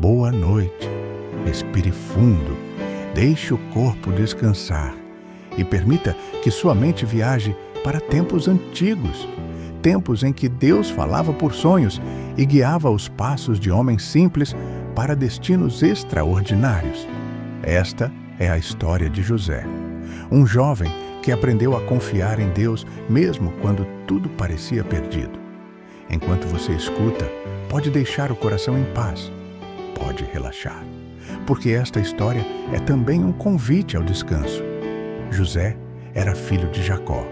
Boa noite. Respire fundo, deixe o corpo descansar e permita que sua mente viaje para tempos antigos, tempos em que Deus falava por sonhos e guiava os passos de homens simples para destinos extraordinários. Esta é a história de José, um jovem que aprendeu a confiar em Deus mesmo quando tudo parecia perdido. Enquanto você escuta, pode deixar o coração em paz, pode relaxar, porque esta história é também um convite ao descanso. José era filho de Jacó.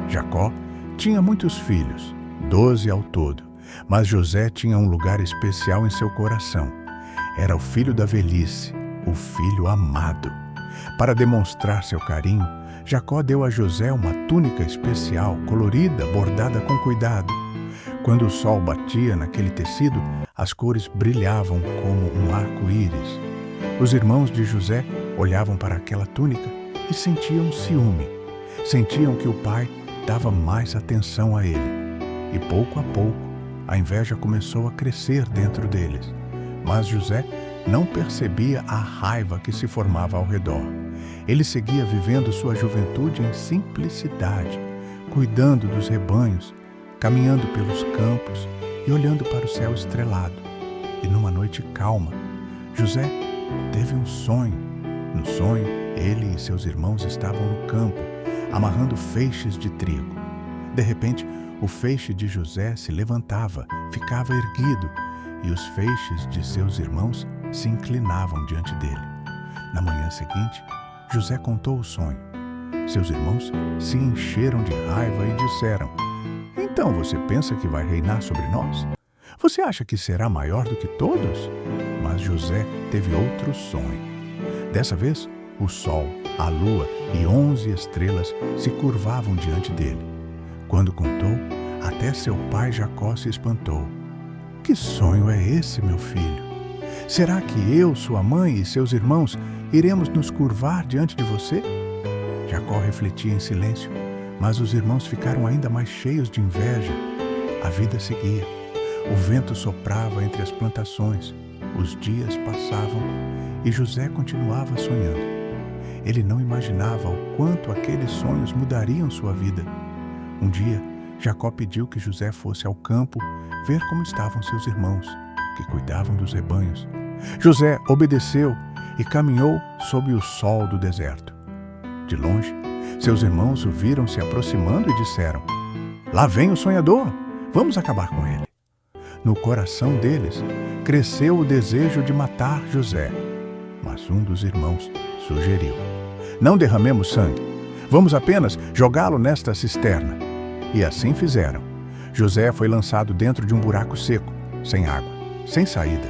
Jacó tinha muitos filhos, 12 ao todo, mas José tinha um lugar especial em seu coração. Era o filho da velhice, o filho amado. Para demonstrar seu carinho, Jacó deu a José uma túnica especial, colorida, bordada com cuidado. Quando o sol batia naquele tecido, as cores brilhavam como um arco-íris. Os irmãos de José olhavam para aquela túnica e sentiam ciúme. Sentiam que o pai dava mais atenção a ele. E pouco a pouco, a inveja começou a crescer dentro deles. Mas José não percebia a raiva que se formava ao redor. Ele seguia vivendo sua juventude em simplicidade, cuidando dos rebanhos, caminhando pelos campos e olhando para o céu estrelado. E numa noite calma, José teve um sonho. No sonho, ele e seus irmãos estavam no campo, amarrando feixes de trigo. De repente, o feixe de José se levantava, ficava erguido, e os feixes de seus irmãos se inclinavam diante dele. Na manhã seguinte, José contou o sonho. Seus irmãos se encheram de raiva e disseram: "Então você pensa que vai reinar sobre nós? Você acha que será maior do que todos?" Mas José teve outro sonho. Dessa vez, o sol, a lua e 11 estrelas se curvavam diante dele. Quando contou, até seu pai Jacó se espantou. "Que sonho é esse, meu filho? Será que eu, sua mãe e seus irmãos iremos nos curvar diante de você?" Jacó refletia em silêncio, mas os irmãos ficaram ainda mais cheios de inveja. A vida seguia. O vento soprava entre as plantações, os dias passavam e José continuava sonhando. Ele não imaginava o quanto aqueles sonhos mudariam sua vida. Um dia, Jacó pediu que José fosse ao campo ver como estavam seus irmãos, que cuidavam dos rebanhos. José obedeceu e caminhou sob o sol do deserto. De longe, seus irmãos o viram se aproximando e disseram: "Lá vem o sonhador, vamos acabar com ele." No coração deles, cresceu o desejo de matar José. Mas um dos irmãos sugeriu: "Não derramemos sangue, vamos apenas jogá-lo nesta cisterna." E assim fizeram. José foi lançado dentro de um buraco seco, sem água, sem saída.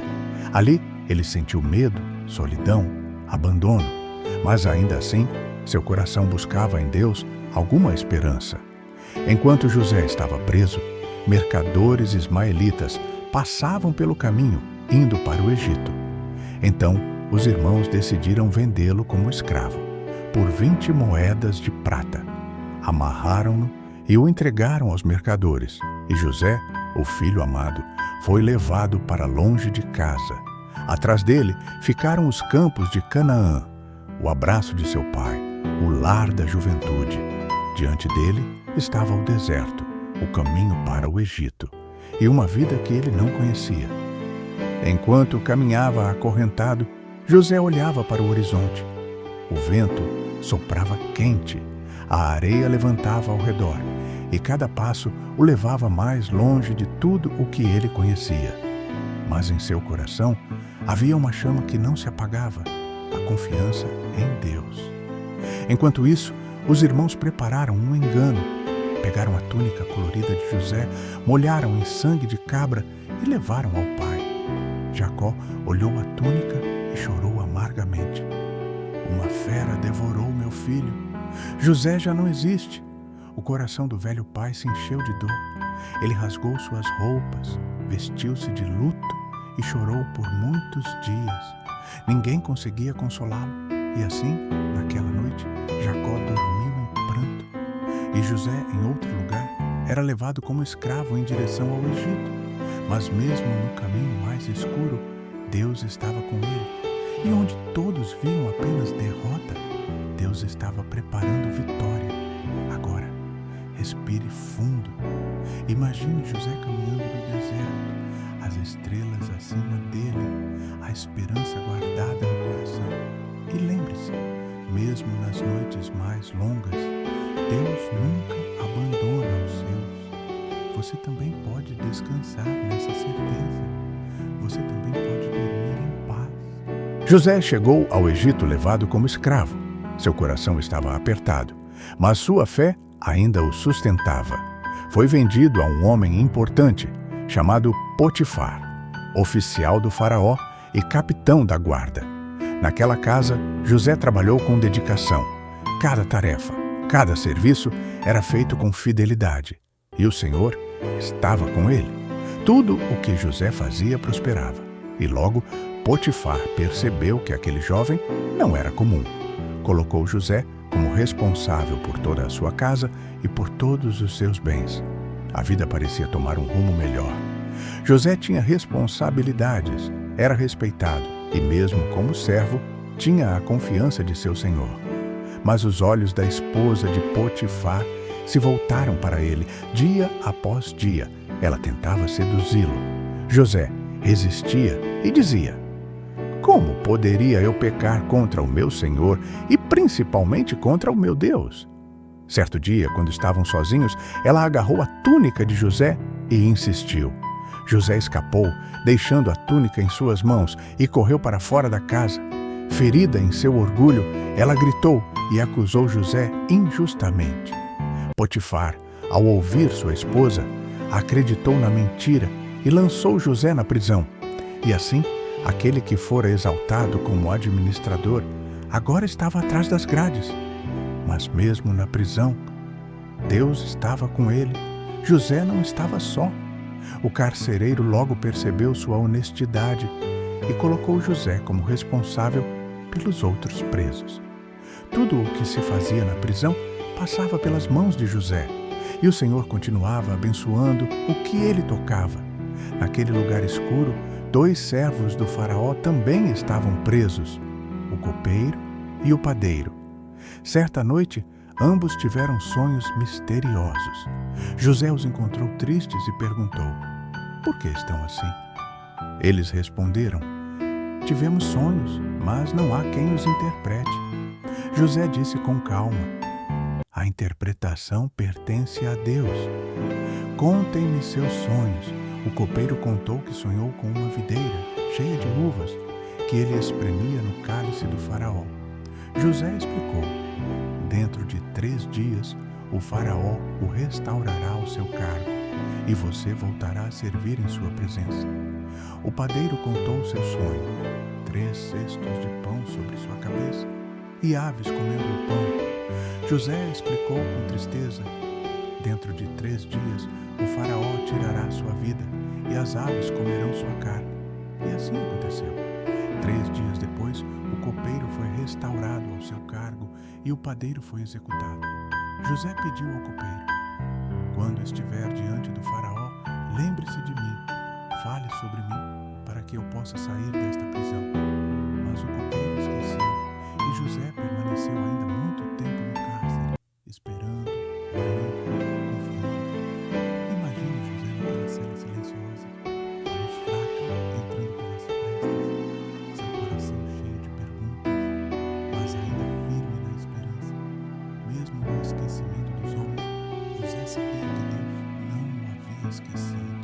Ali, ele sentiu medo, solidão, abandono, mas ainda assim, seu coração buscava em Deus alguma esperança. Enquanto José estava preso, mercadores ismaelitas passavam pelo caminho, indo para o Egito. Então, os irmãos decidiram vendê-lo como escravo, por 20 moedas de prata. Amarraram-no e o entregaram aos mercadores. E José, o filho amado, foi levado para longe de casa. Atrás dele ficaram os campos de Canaã, o abraço de seu pai, o lar da juventude. Diante dele estava o deserto, o caminho para o Egito, e uma vida que ele não conhecia. Enquanto caminhava acorrentado, José olhava para o horizonte. O vento soprava quente, a areia levantava ao redor, e cada passo o levava mais longe de tudo o que ele conhecia. Mas em seu coração havia uma chama que não se apagava, a confiança em Deus. Enquanto isso, os irmãos prepararam um engano. Pegaram a túnica colorida de José, molharam em sangue de cabra e levaram ao pai. Jacó olhou a túnica e chorou amargamente. "Uma fera devorou meu filho. José já não existe." O coração do velho pai se encheu de dor. Ele rasgou suas roupas, vestiu-se de luto e chorou por muitos dias. Ninguém conseguia consolá-lo. E assim, naquela noite, Jacó dormiu em pranto. E José, em outro lugar, era levado como escravo em direção ao Egito. Mas mesmo no caminho mais escuro, Deus estava com ele. E onde todos viam apenas derrota, Deus estava preparando vitória. Agora, respire fundo. Imagine José caminhando no deserto, as estrelas acima dele, a esperança guardada no coração. E lembre-se, mesmo nas noites mais longas, Deus nunca abandona os seus. Você também pode descansar nessa certeza. Você também pode dormir em paz. José chegou ao Egito levado como escravo. Seu coração estava apertado, mas sua fé ainda o sustentava. Foi vendido a um homem importante, chamado Potifar, oficial do faraó e capitão da guarda. Naquela casa, José trabalhou com dedicação. Cada tarefa, cada serviço era feito com fidelidade. E o Senhor estava com ele. Tudo o que José fazia prosperava. E logo, Potifar percebeu que aquele jovem não era comum. Colocou José como responsável por toda a sua casa e por todos os seus bens. A vida parecia tomar um rumo melhor. José tinha responsabilidades, era respeitado e, mesmo como servo, tinha a confiança de seu senhor. Mas os olhos da esposa de Potifar se voltaram para ele dia após dia. Ela tentava seduzi-lo. José resistia e dizia: como poderia eu pecar contra o meu Senhor e principalmente contra o meu Deus? Certo dia, quando estavam sozinhos, ela agarrou a túnica de José e insistiu. José escapou, deixando a túnica em suas mãos, e correu para fora da casa. Ferida em seu orgulho, ela gritou e acusou José injustamente. Potifar, ao ouvir sua esposa, acreditou na mentira e lançou José na prisão. E assim, aquele que fora exaltado como administrador, agora estava atrás das grades. Mas mesmo na prisão, Deus estava com ele. José não estava só. O carcereiro logo percebeu sua honestidade e colocou José como responsável pelos outros presos. Tudo o que se fazia na prisão passava pelas mãos de José, e o Senhor continuava abençoando o que ele tocava. Naquele lugar escuro, 2 servos do faraó também estavam presos, o copeiro e o padeiro. Certa noite, ambos tiveram sonhos misteriosos. José os encontrou tristes e perguntou: por que estão assim? Eles responderam: tivemos sonhos, mas não há quem os interprete. José disse com calma: a interpretação pertence a Deus. Contem-me seus sonhos. O copeiro contou que sonhou com uma videira cheia de uvas que ele espremia no cálice do faraó. José explicou: dentro de 3 dias, o faraó o restaurará ao seu cargo e você voltará a servir em sua presença. O padeiro contou seu sonho: 3 cestos de pão sobre sua cabeça e aves comendo o pão. José explicou com tristeza: dentro de 3 dias, o faraó tirará sua vida e as aves comerão sua carne. E assim aconteceu. 3 dias depois, o copeiro foi restaurado ao seu cargo e o padeiro foi executado. José pediu ao copeiro: quando estiver diante do faraó, lembre-se de mim, fale sobre mim, para que eu possa sair desta prisão. Mas o copeiro esqueceu, e José permaneceu ainda muito tempo no cárcere, esperando, orando, confiando. Imagine José naquela cela silenciosa, a luz fraca entrando pelas frestas, seu coração cheio de perguntas, mas ainda firme na esperança. Mesmo no esquecimento dos homens, José sabia que Deus não o havia esquecido.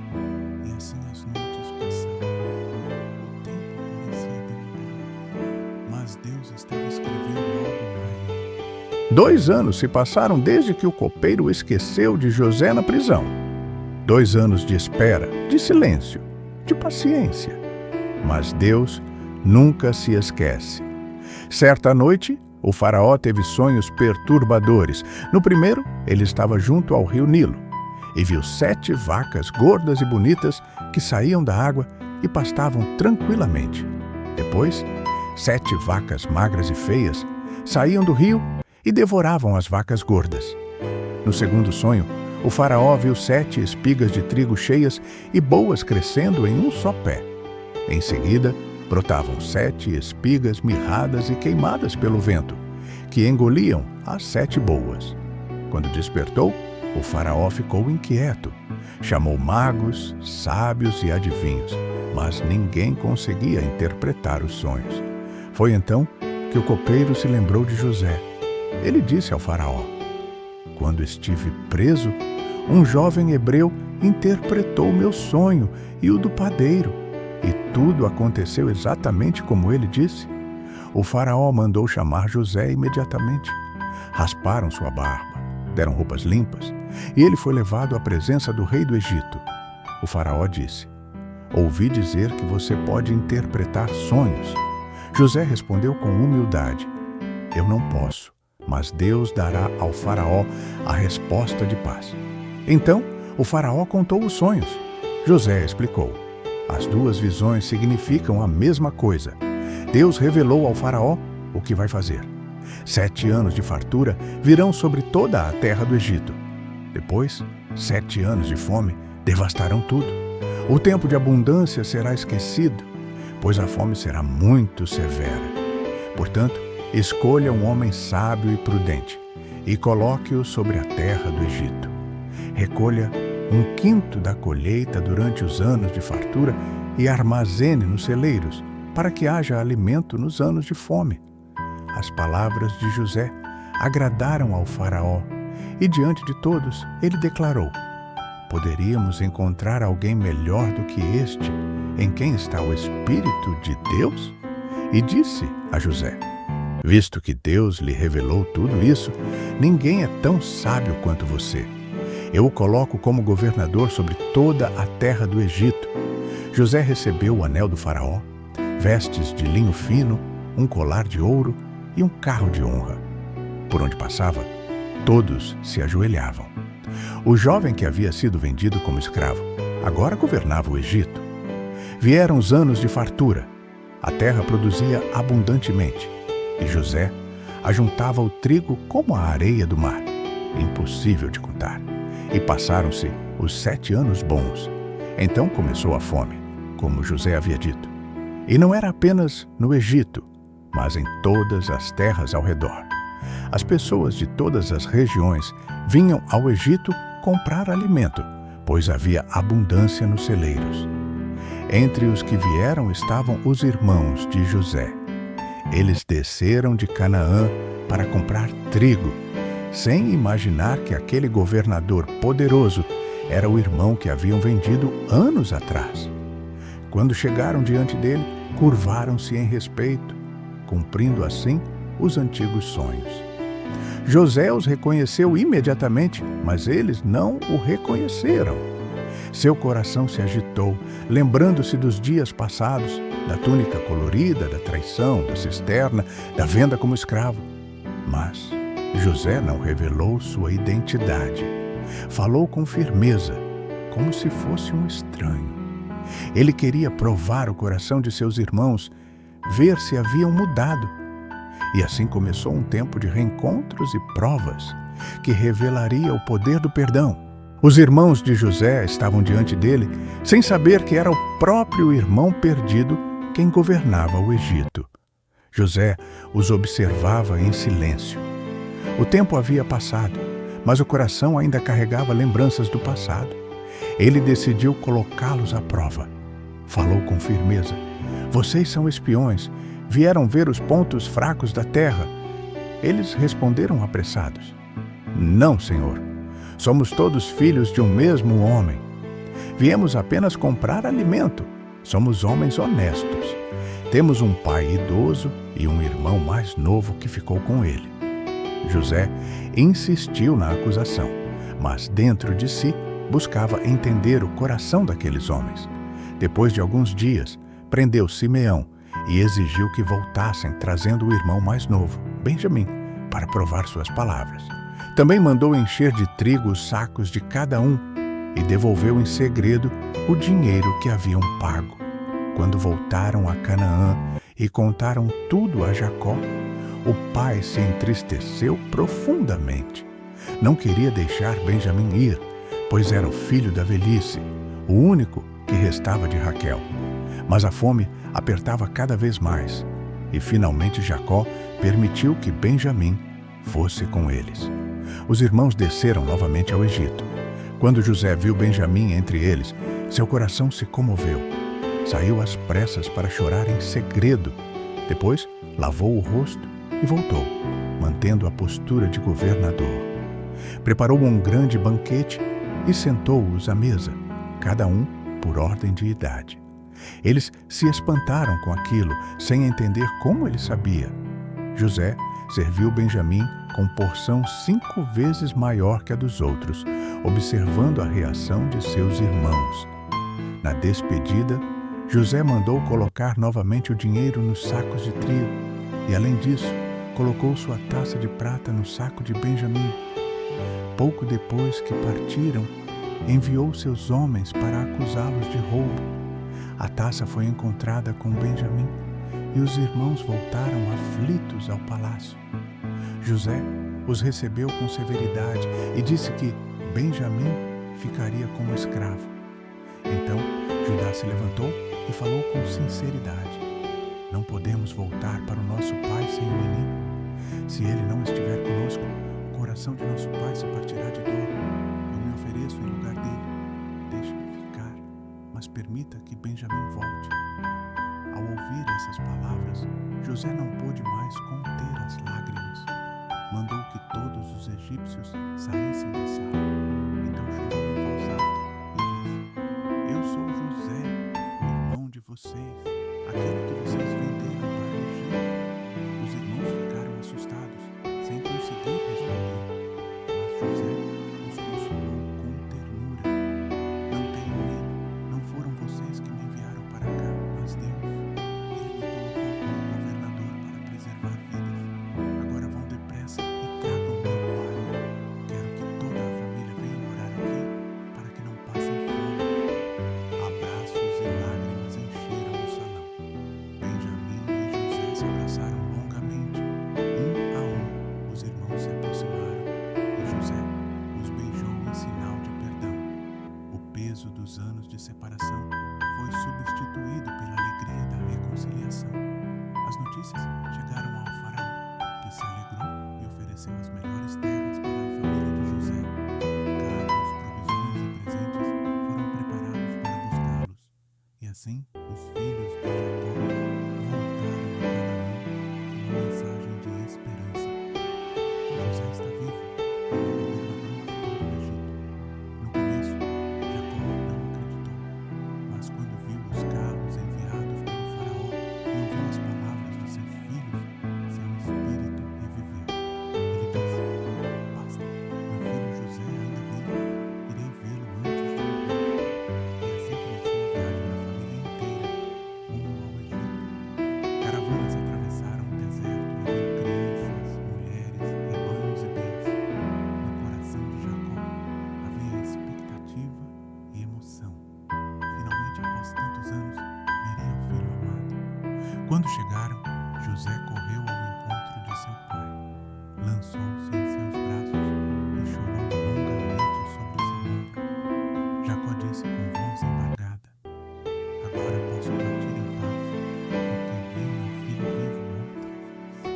E assim as noites passavam. O tempo parecia demorado, mas Deus estava escrevendo algo na ele. 2 anos se passaram desde que o copeiro esqueceu de José na prisão. 2 anos de espera, de silêncio, de paciência. Mas Deus nunca se esquece. Certa noite, o faraó teve sonhos perturbadores. No primeiro, ele estava junto ao rio Nilo e viu 7 vacas gordas e bonitas que saíam da água e pastavam tranquilamente. Depois, 7 vacas magras e feias saíam do rio e devoravam as vacas gordas. No segundo sonho, o faraó viu 7 espigas de trigo cheias e boas crescendo em um só pé. Em seguida, brotavam 7 espigas mirradas e queimadas pelo vento, que engoliam as 7 boas. Quando despertou, o faraó ficou inquieto. Chamou magos, sábios e adivinhos, mas ninguém conseguia interpretar os sonhos. Foi então que o copeiro se lembrou de José. Ele disse ao faraó: quando estive preso, um jovem hebreu interpretou meu sonho e o do padeiro, e tudo aconteceu exatamente como ele disse. O faraó mandou chamar José imediatamente. Rasparam sua barba, deram roupas limpas, e ele foi levado à presença do rei do Egito. O faraó disse: ouvi dizer que você pode interpretar sonhos. José respondeu com humildade: eu não posso, mas Deus dará ao faraó a resposta de paz. Então, o faraó contou os sonhos. José explicou: as 2 visões significam a mesma coisa. Deus revelou ao faraó o que vai fazer. 7 anos de fartura virão sobre toda a terra do Egito. Depois, 7 anos de fome devastarão tudo. O tempo de abundância será esquecido, pois a fome será muito severa. Portanto, escolha um homem sábio e prudente e coloque-o sobre a terra do Egito. Recolha 1/5 da colheita durante os anos de fartura e armazene nos celeiros, para que haja alimento nos anos de fome. As palavras de José agradaram ao faraó, e diante de todos ele declarou: poderíamos encontrar alguém melhor do que este, em quem está o Espírito de Deus? E disse a José: visto que Deus lhe revelou tudo isso, ninguém é tão sábio quanto você. Eu o coloco como governador sobre toda a terra do Egito. José recebeu o anel do faraó, vestes de linho fino, um colar de ouro e um carro de honra. Por onde passava, todos se ajoelhavam. O jovem que havia sido vendido como escravo agora governava o Egito. Vieram os anos de fartura. A terra produzia abundantemente, e José ajuntava o trigo como a areia do mar, impossível de contar. E passaram-se os 7 anos bons. Então começou a fome, como José havia dito. E não era apenas no Egito, mas em todas as terras ao redor. As pessoas de todas as regiões vinham ao Egito comprar alimento, pois havia abundância nos celeiros. Entre os que vieram estavam os irmãos de José. Eles desceram de Canaã para comprar trigo, sem imaginar que aquele governador poderoso era o irmão que haviam vendido anos atrás. Quando chegaram diante dele, curvaram-se em respeito, cumprindo assim os antigos sonhos. José os reconheceu imediatamente, mas eles não o reconheceram. Seu coração se agitou, lembrando-se dos dias passados, da túnica colorida, da traição, da cisterna, da venda como escravo. Mas José não revelou sua identidade. Falou com firmeza, como se fosse um estranho. Ele queria provar o coração de seus irmãos, ver se haviam mudado. E assim começou um tempo de reencontros e provas, que revelaria o poder do perdão. Os irmãos de José estavam diante dele, sem saber que era o próprio irmão perdido quem governava o Egito. José os observava em silêncio. O tempo havia passado, mas o coração ainda carregava lembranças do passado. Ele decidiu colocá-los à prova. Falou com firmeza: vocês são espiões, vieram ver os pontos fracos da terra. Eles responderam apressados: não, senhor. Somos todos filhos de um mesmo homem. Viemos apenas comprar alimento. Somos homens honestos. Temos um pai idoso e um irmão mais novo que ficou com ele. José insistiu na acusação, mas dentro de si buscava entender o coração daqueles homens. Depois de alguns dias, prendeu Simeão e exigiu que voltassem trazendo o irmão mais novo, Benjamim, para provar suas palavras. Também mandou encher de trigo os sacos de cada um e devolveu em segredo o dinheiro que haviam pago. Quando voltaram a Canaã e contaram tudo a Jacó, o pai se entristeceu profundamente. Não queria deixar Benjamim ir, pois era o filho da velhice, o único que restava de Raquel. Mas a fome apertava cada vez mais, e finalmente Jacó permitiu que Benjamim fosse com eles. Os irmãos desceram novamente ao Egito. Quando José viu Benjamim entre eles, seu coração se comoveu. Saiu às pressas para chorar em segredo. Depois, lavou o rosto e voltou, mantendo a postura de governador. Preparou um grande banquete e sentou-os à mesa, cada um por ordem de idade. Eles se espantaram com aquilo, sem entender como ele sabia. José serviu Benjamim com porção 5 vezes maior que a dos outros, observando a reação de seus irmãos. Na despedida, José mandou colocar novamente o dinheiro nos sacos de trigo e, além disso, colocou sua taça de prata no saco de Benjamim. Pouco depois que partiram, enviou seus homens para acusá-los de roubo. A taça foi encontrada com Benjamim e os irmãos voltaram aflitos ao palácio. José os recebeu com severidade e disse que Benjamim ficaria como escravo. Então Judá se levantou e falou com sinceridade: não podemos voltar para o nosso pai sem o menino. Se ele não estiver conosco, o coração de nosso pai se partirá de dor. Eu me ofereço em lugar dele. Deixe-me ficar, mas permita que Benjamim volte. Ao ouvir essas palavras, José não pôde mais conter as lágrimas. Mandou que todos os egípcios saíssem da sala. Então chorou em voz alta e disse: eu sou José, irmão de vocês, aquele que vocês venderam para o Egito. Os irmãos ficaram assustados, sem conseguir responder. Mas José os consolou com ternura. Não tenham medo, não foram vocês que me enviaram para cá, mas Deus. Ele me colocou como governador para preservar vidas. Agora vão depressa e tragam meu pai. Quero que toda a família venha morar aqui para que não passem fome. Abraços e lágrimas encheram o salão. Benjamim e José se abraçaram longamente. Um a um, os irmãos se aproximaram e José os beijou em sinal de perdão. O peso dos anos de separação foi substituído pela alegria da reconciliação. As notícias chegaram ao faraó, que se alegrou e ofereceu as melhores terras para a família de José. Carros, provisões e presentes foram preparados para buscá-los. E assim, os filhos de Jacó voltaram a Canaã com uma mensagem de esperança. José está vivo, ele é governador de todo o Egito. No começo, Jacó não acreditou, mas quando viu os carros enviados pelo faraó e ouviu as palavras de seus filhos, seu espírito reviveu. Ele disse: basta, meu filho José ainda vive, irei vê-lo antes de morrer. E assim começou a viagem da família inteira rumo ao Egito. Caravanas atravessaram o deserto, levando crianças, mulheres, rebanhos e bens. No coração de Jacó havia expectativa e emoção. Finalmente, após tantos anos, veria o filho amado. Quando chegaram, José correu ao encontro de seu pai, lançou-se em seus braços e chorou longamente sobre seu ombro. Jacó disse com voz embargada: agora posso partir em paz, porque vi meu filho vivo outra vez.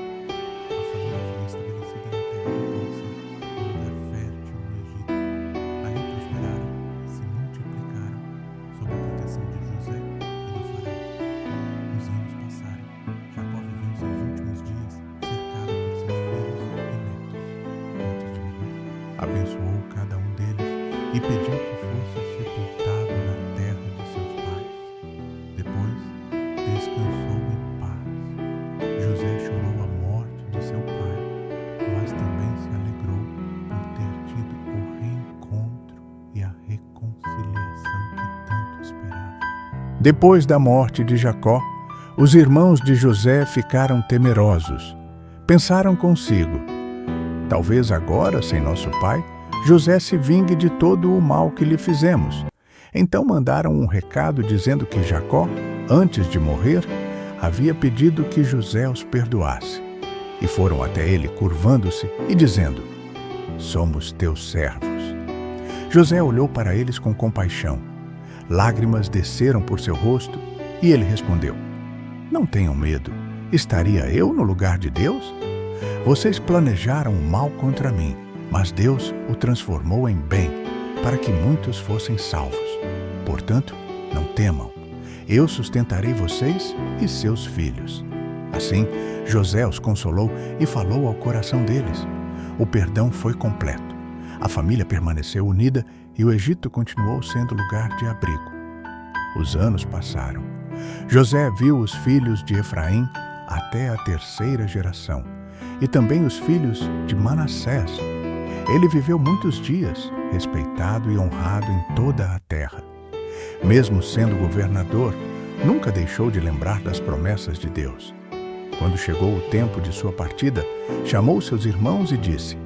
A família foi estabelecida na terra de Gósen, um lugar fértil no Egito. Ali prosperaram e se multiplicaram sob a proteção de José e do faraó. Os anos passaram. Jacó viveu seus últimos dias cercado por seus filhos e netos. Antes de morrer, abençoou cada um deles e pediu que fosse sepultado na terra de seus pais. Depois, descansou em paz. José chorou a morte de seu pai, mas também se alegrou por ter tido o reencontro e a reconciliação que tanto esperava. Depois da morte de Jacó, os irmãos de José ficaram temerosos. Pensaram consigo: talvez agora, sem nosso pai, José se vingue de todo o mal que lhe fizemos. Então mandaram um recado dizendo que Jacó, antes de morrer, havia pedido que José os perdoasse. E foram até ele, curvando-se e dizendo: somos teus servos. José olhou para eles com compaixão. Lágrimas desceram por seu rosto E ele respondeu: Não tenham medo. Estaria eu no lugar de Deus? Vocês planejaram o mal contra mim, mas Deus o transformou em bem, para que muitos fossem salvos. Portanto, não temam. Eu sustentarei vocês e seus filhos. Assim, José os consolou e falou ao coração deles. O perdão foi completo. A família permaneceu unida e o Egito continuou sendo lugar de abrigo. Os anos passaram. José viu os filhos de Efraim até a 3ª geração, e também os filhos de Manassés. Ele viveu muitos dias, respeitado e honrado em toda a terra. Mesmo sendo governador, nunca deixou de lembrar das promessas de Deus. Quando chegou o tempo de sua partida, chamou seus irmãos e disse: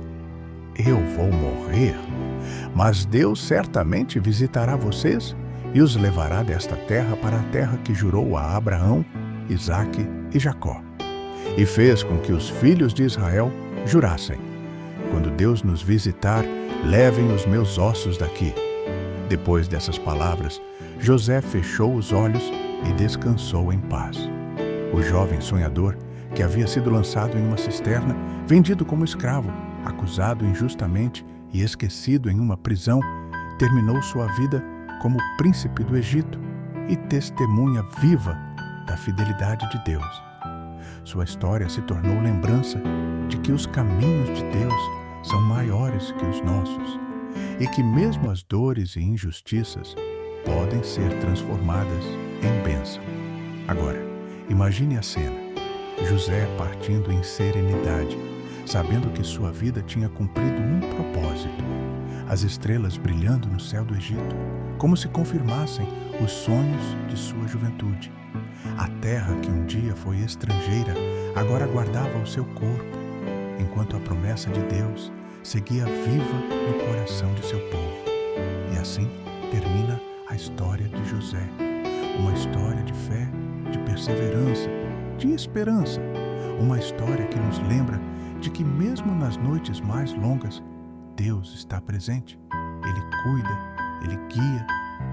Eu vou morrer, mas Deus certamente visitará vocês e os levará desta terra para a terra que jurou a Abraão, Isaque e Jacó. E fez com que os filhos de Israel jurassem: Quando Deus nos visitar, levem os meus ossos daqui. Depois dessas palavras, José fechou os olhos e descansou em paz. O jovem sonhador, que havia sido lançado em uma cisterna, vendido como escravo, acusado injustamente e esquecido em uma prisão, terminou sua vida como príncipe do Egito e testemunha viva da fidelidade de Deus. Sua história se tornou lembrança de que os caminhos de Deus são maiores que os nossos e que mesmo as dores e injustiças podem ser transformadas em bênção. Agora, imagine a cena: José partindo em serenidade, sabendo que sua vida tinha cumprido um propósito. As estrelas brilhando no céu do Egito, como se confirmassem os sonhos de sua juventude. A terra que um dia foi estrangeira, agora guardava o seu corpo, enquanto a promessa de Deus seguia viva no coração de seu povo. E assim termina a história de José, uma história de fé, de perseverança, de esperança, uma história que nos lembra de que mesmo nas noites mais longas, Deus está presente. Ele cuida, Ele guia,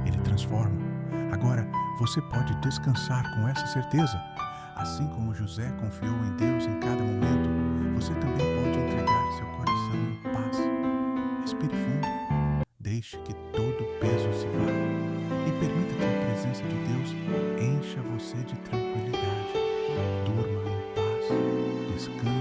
Ele transforma. Agora, você pode descansar com essa certeza. Assim como José confiou em Deus em cada momento, você também pode entregar seu coração em paz. Respire fundo, deixe que todo o peso se vá e permita que a presença de Deus encha você de tranquilidade. Durma em paz, descanse